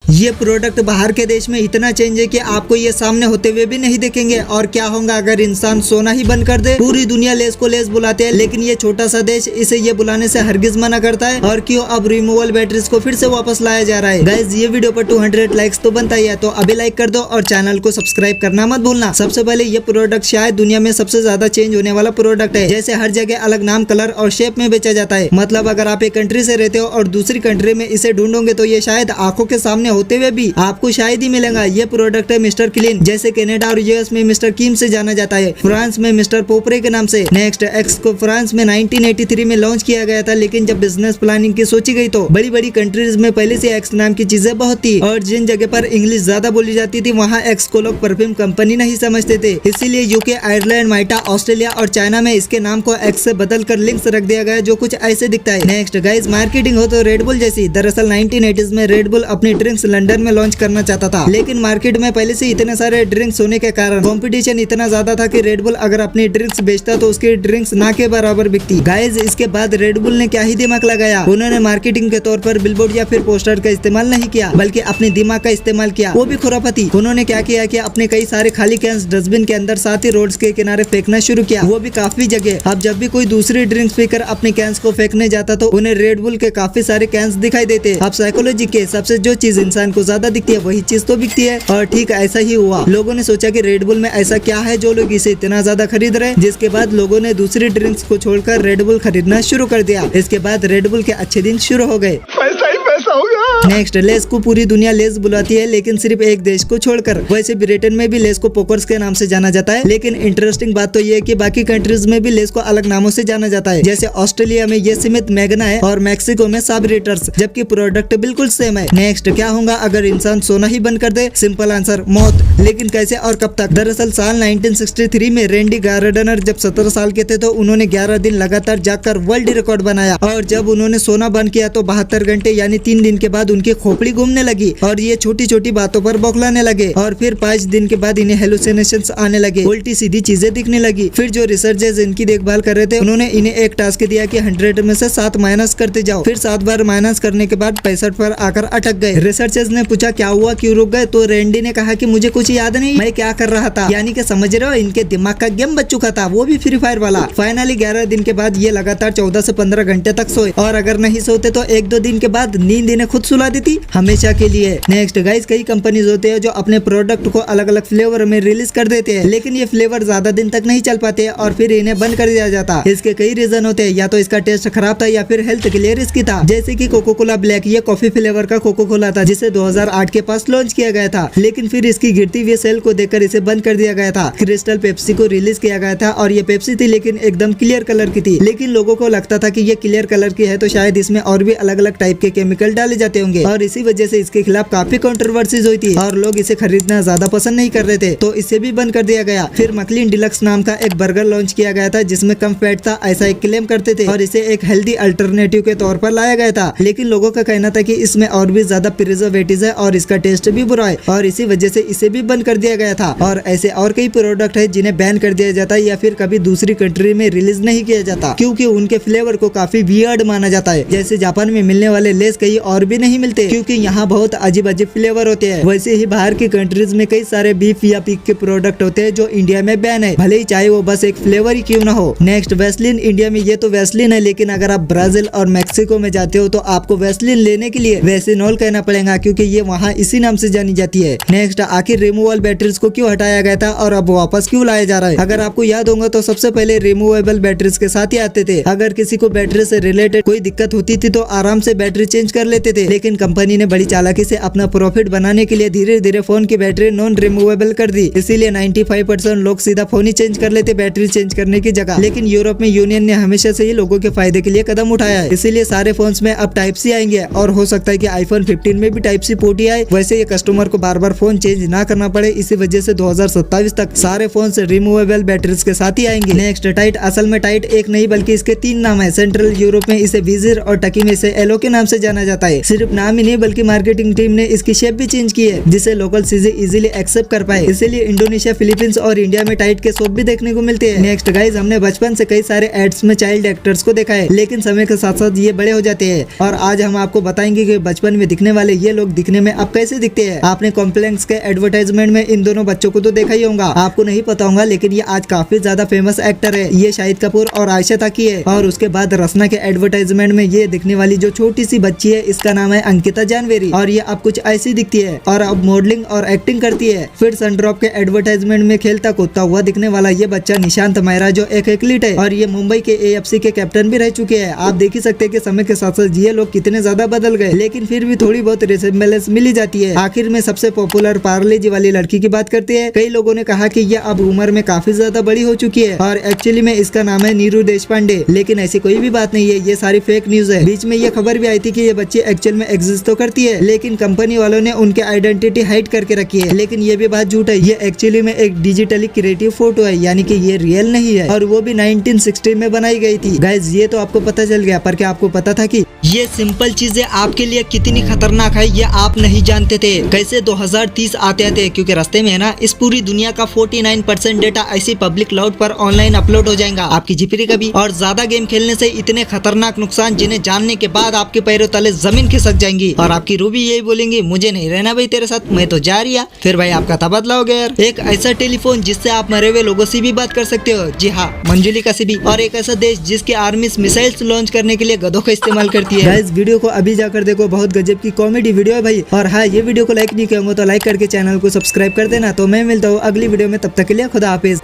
ये प्रोडक्ट बाहर के देश में इतना चेंज है कि आपको ये सामने होते हुए भी नहीं देखेंगे। और क्या होगा अगर इंसान सोना ही बंद कर दे। पूरी दुनिया लेस को लेस बुलाते हैं, लेकिन ये छोटा सा देश इसे ये बुलाने से हरगिज मना करता है। और क्यों अब रिमूवेबल बैटरीज को फिर से वापस लाया जा रहा है। गाइस ये वीडियो पर 200 लाइक्स तो बनता ही है, तो अभी लाइक कर दो और चैनल को सब्सक्राइब करना मत भूलना। सबसे पहले ये प्रोडक्ट शायद दुनिया में सबसे ज्यादा चेंज होने वाला प्रोडक्ट है। जैसे हर जगह अलग नाम, कलर और शेप में बेचा जाता है। मतलब अगर आप एक कंट्री से रहते हो और दूसरी कंट्री में इसे ढूंढोगे तो ये शायद आंखों के सामने होते हुए भी आपको शायद ही मिलेगा। ये प्रोडक्ट है मिस्टर क्लीन। जैसे कनाडा और यूएस में मिस्टर कीम से जाना जाता है, फ्रांस में मिस्टर पोपरे के नाम से। नेक्स्ट एक्स को फ्रांस में 1983 में लॉन्च किया गया था, लेकिन जब बिजनेस प्लानिंग की सोची गई तो बड़ी बड़ी कंट्रीज में पहले से एक्स नाम की चीजें बहुत थी और जिन जगह पर इंग्लिश ज्यादा बोली जाती थी वहाँ एक्स को लोग परफ्यूम कंपनी नहीं समझते थे। इसीलिए यूके, आयरलैंड, माल्टा, ऑस्ट्रेलिया और चाइना में इसके नाम को एक्स से बदल कर लिंक्स रख दिया गया, जो कुछ ऐसे दिखता है। नेक्स्ट गाइस मार्केटिंग हो तो रेडबुल जैसी। दरअसल 1980s में रेडबुल अपनी ड्रिंक्स लंदन में लॉन्च करना चाहता था, लेकिन मार्केट में पहले से इतने सारे ड्रिंक्स होने के कारण कंपटीशन इतना ज्यादा था कि रेडबुल अगर अपनी ड्रिंक्स बेचता तो उसकी ड्रिंक्स ना के बराबर बिकती। गाइस इसके बाद रेडबुल ने क्या ही दिमाग लगाया। उन्होंने मार्केटिंग के तौर पर बिलबोर्ड या फिर पोस्टर का इस्तेमाल नहीं किया, बल्कि अपने दिमाग का इस्तेमाल किया, वो भी खुराफाती। उन्होंने क्या किया कि अपने कई सारे खाली कैंस डस्टबिन के अंदर साथ ही रोड्स के किनारे फेंकना शुरू किया, वो भी काफी जगह। अब जब भी कोई दूसरी ड्रिंक पीकर अपने कैंस को फेंकने जाता तो उन्हें रेडबुल के काफी सारे कैंस दिखाई देते। अब साइकोलॉजी के सबसे जो चीज इंसान को ज्यादा दिखती है वही चीज तो बिकती है, और ठीक ऐसा ही हुआ। लोगों ने सोचा कि रेडबुल में ऐसा क्या है जो लोग इसे इतना ज्यादा खरीद रहे हैं, जिसके बाद लोगों ने दूसरी ड्रिंक्स को छोड़कर रेडबुल खरीदना शुरू कर दिया। इसके बाद रेडबुल के अच्छे दिन शुरू हो गए। पैसा ही पैसा होगा। नेक्स्ट लेस को पूरी दुनिया लेस बुलाती है, लेकिन सिर्फ एक देश को छोड़कर। वैसे ब्रिटेन में भी लेस को पोकर्स के नाम से जाना जाता है, लेकिन इंटरेस्टिंग बात तो ये है कि बाकी कंट्रीज में भी लेस को अलग नामों से जाना जाता है। जैसे ऑस्ट्रेलिया में ये सीमित मैग्ना है और मैक्सिको में साबरेटर्स, जबकि प्रोडक्ट बिल्कुल सेम है। नेक्स्ट क्या होगा अगर इंसान सोना ही बंद कर दे। सिंपल आंसर मौत। लेकिन कैसे और कब तक। दरअसल साल 1963 में रेंडी गार्डनर जब 17 साल के थे तो उन्होंने 11 दिन लगातार जागकर वर्ल्ड रिकॉर्ड बनाया, और जब उन्होंने सोना बंद किया तो 72 घंटे यानी 3 दिन के बाद उनकी खोपड़ी घूमने लगी और ये छोटी छोटी बातों पर बौखलाने लगे। और फिर 5 दिन के बाद इन्हें हेलुसिनेशंस आने लगे, उल्टी सीधी चीजें दिखने लगी। फिर जो रिसर्चर्स इनकी देखभाल कर रहे थे उन्होंने इन्हें एक टास्क दिया कि 100 में से 7 माइनस करते जाओ। फिर 7 बार माइनस करने के बाद 65 पर आकर अटक गए। रिसर्चर्स ने पूछा क्या हुआ, क्यों रुक गए, तो रेंडी ने कहा कि मुझे कुछ याद नहीं, मैं क्या कर रहा था। यानी कि समझ रहे हो इनके दिमाग का गेम बच चुका था, वो भी फ्री फायर वाला। फाइनली 11 दिन के बाद ये लगातार 14 से 15 घंटे तक सोए, और अगर नहीं सोते तो 1-2 दिन के बाद नींद इन्हें खुद सुला देती हमेशा के लिए। नेक्स्ट गाइस कई कंपनीज होते हैं जो अपने प्रोडक्ट को अलग अलग फ्लेवर में रिलीज कर देते हैं, लेकिन ये फ्लेवर ज्यादा दिन तक नहीं चल पाते और फिर इन्हें बंद कर दिया जाता। इसके कई रीजन होते हैं, या तो इसका टेस्ट खराब था या फिर हेल्थ के लिए रिस्की था। जैसे कि कोको कोला ब्लैक, ये कॉफी फ्लेवर का कोको कोला था जिसे 2008 के पास लॉन्च किया गया था, लेकिन फिर इसकी गिरती हुई सेल को देखकर इसे बंद कर दिया गया था। क्रिस्टल पेप्सी को रिलीज किया गया था और ये पेप्सी थी लेकिन एकदम क्लियर कलर की थी, लेकिन लोगों को लगता था कि ये क्लियर कलर की है तो शायद इसमें और भी अलग अलग टाइप के केमिकल डाले जाते होंगे, और इसी वजह से इसके खिलाफ काफी कंट्रोवर्सीज हुई थी और लोग इसे खरीदना ज्यादा पसंद नहीं कर रहे थे, तो इसे भी बंद कर दिया गया। फिर मकलीन डिलक्स नाम का एक बर्गर लॉन्च किया गया था जिसमें कम फैट था, ऐसा एक क्लेम करते थे, और इसे एक हेल्दी अल्टरनेटिव के तौर पर लाया गया था, लेकिन लोगों का कहना था कि इसमें और भी ज्यादा प्रिजर्वेटिव्स है और इसका टेस्ट भी बुरा है, और इसी वजह से इसे भी बंद कर दिया गया था। और ऐसे और कई प्रोडक्ट है जिन्हें बैन कर दिया जाता है या फिर कभी दूसरी कंट्री में रिलीज नहीं किया जाता, क्योंकि उनके फ्लेवर को काफी वियर्ड माना जाता है। जैसे जापान में मिलने वाले लेस कहीं और भी नहीं मिलते, क्योंकि यहाँ बहुत अजीब अजीब फ्लेवर होते हैं। वैसे ही बाहर की कंट्रीज में कई सारे बीफ या पिग के प्रोडक्ट होते हैं जो इंडिया में बैन है, भले ही चाहे वो बस एक फ्लेवर ही क्यों ना हो। Next Vaseline. इंडिया में ये तो वैसलीन है, लेकिन अगर आप ब्राजील और मैक्सिको में जाते हो तो आपको वैसलीन लेने के लिए वैसिनोल कहना पड़ेगा, क्योंकि ये वहाँ इसी नाम से जानी जाती है। नेक्स्ट आखिर रिमूवेबल बैटरीज को क्यों हटाया गया था और अब वापस क्यों लाया जा रहा है। अगर आपको याद होगा तो सबसे पहले रिमूवेबल बैटरीज के साथ ही आते थे। अगर किसी को बैटरी से रिलेटेड कोई दिक्कत होती थी तो आराम से बैटरी चेंज कर लेते थे, लेकिन कंपनी ने बड़ी चालाकी से अपना प्रॉफिट बनाने के लिए धीरे धीरे फोन की बैटरी नॉन रिमूवेबल कर दी। इसीलिए 95% लोग सीधा फोन ही चेंज कर लेते बैटरी चेंज करने की जगह। लेकिन यूरोप में यूनियन ने हमेशा से ही लोगों के फायदे के लिए कदम उठाया है, इसीलिए सारे फोन्स में अब टाइप सी आएंगे, और हो सकता है कि आईफोन 15 में भी टाइप सी पोर्ट ही आए। वैसे ये कस्टमर को बार बार फोन चेंज ना करना पड़े, इसी वजह से 2027 तक सारे फोन रिमूवेबल बैटरीज के साथ ही आएंगे। Next tight. असल में टाइट एक नहीं बल्कि इसके 3 नाम है। सेंट्रल यूरोप में इसे विजिर और टर्की में इसे एलो के नाम से जाना जाता है। सिर्फ नाम ही नहीं बल्कि मार्केटिंग टीम ने इसकी शेप भी चेंज की है जिससे लोकल चीजें इजीली एक्सेप्ट कर पाए। इसीलिए इंडोनेशिया, फिलीपींस और इंडिया में टाइट के सोप भी देखने को मिलते हैं। नेक्स्ट गाइस, हमने बचपन से कई सारे एड्स में चाइल्ड एक्टर्स को देखा है, लेकिन समय के साथ साथ ये बड़े हो जाते हैं और आज हम आपको बताएंगे कि बचपन में दिखने वाले ये लोग दिखने में अब कैसे दिखते हैं। आपने कॉम्प्लेक्स के एडवर्टाइजमेंट में इन दोनों बच्चों को तो देखा ही होगा, आपको नहीं पता होगा लेकिन ये आज काफी ज्यादा फेमस एक्टर है। ये शाहिद कपूर और आयशा ताकी है। और उसके बाद रसना के एडवर्टाइजमेंट में ये दिखने वाली जो छोटी सी बच्ची है इसका नाम है अंकिता जानवेरी और ये अब कुछ ऐसी दिखती है और अब मॉडलिंग और एक्टिंग करती है। फिर सनड्रॉप के एडवर्टाइजमेंट में खेलता कूदता हुआ दिखने वाला ये बच्चा निशांत मेहरा जो एक एथलीट है और ये मुंबई के AFC के कैप्टन भी रह चुके हैं। आप देख ही सकते हैं कि समय के साथ साथ ये लोग कितने ज्यादा बदल गए, लेकिन फिर भी थोड़ी बहुत रिसेम्बलेंस मिली जाती है। आखिर में सबसे पॉपुलर पार्ले जी वाली लड़की की बात करते हैं। कई लोगों ने कहा कि ये अब उम्र में काफी ज्यादा बड़ी हो चुकी है और एक्चुअली में इसका नाम है नीरू देशपांडे, लेकिन ऐसी कोई भी बात नहीं है, ये सारी फेक न्यूज है। बीच में ये खबर भी आई थी कि ये बच्ची एक्चुअल में एग्जिस्ट तो करती है लेकिन कंपनी वालों ने उनके आइडेंटिटी हाइड करके रखी है, लेकिन ये भी बात झूठ है। ये एक्चुअली में एक डिजिटली क्रिएटिव फोटो है, यानी कि ये रियल नहीं है और वो भी 1960 में बनाई गई थी। गाइस, ये तो आपको पता चल गया, पर क्या आपको पता था कि ये सिंपल चीजें आपके लिए कितनी खतरनाक है ये आप नहीं जानते थे। कैसे 2030 आते थे, क्योंकि रास्ते में है ना इस पूरी दुनिया का 49% डेटा ऐसी पब्लिक क्लाउड पर ऑनलाइन अपलोड हो जाएगा आपकी जीपी का भी। और ज्यादा गेम खेलने से इतने खतरनाक नुकसान जिन्हें जानने के बाद आपके पैरों तले जमीन खिसक जाएंगी और आपकी रूबी यही बोलेंगी मुझे नहीं रहना भाई तेरे साथ, मैं तो जा रही। फिर भाई आपका तबादला हो गया यार। एक ऐसा टेलीफोन जिससे आप मरे हुए लोगों से भी बात कर सकते हो, जी हाँ मंजुलिका से भी। और एक ऐसा देश जिसके आर्मी मिसाइल्स लॉन्च करने के लिए गधों का इस्तेमाल करती है। गाइस, वीडियो को अभी जाकर देखो, बहुत गजब की कॉमेडी वीडियो है भाई। और हाँ, ये वीडियो को लाइक नहीं किया तो लाइक करके चैनल को सब्सक्राइब कर देना। तो मैं मिलता हूँ अगली वीडियो में, तब तक के लिए खुदा हाफिज।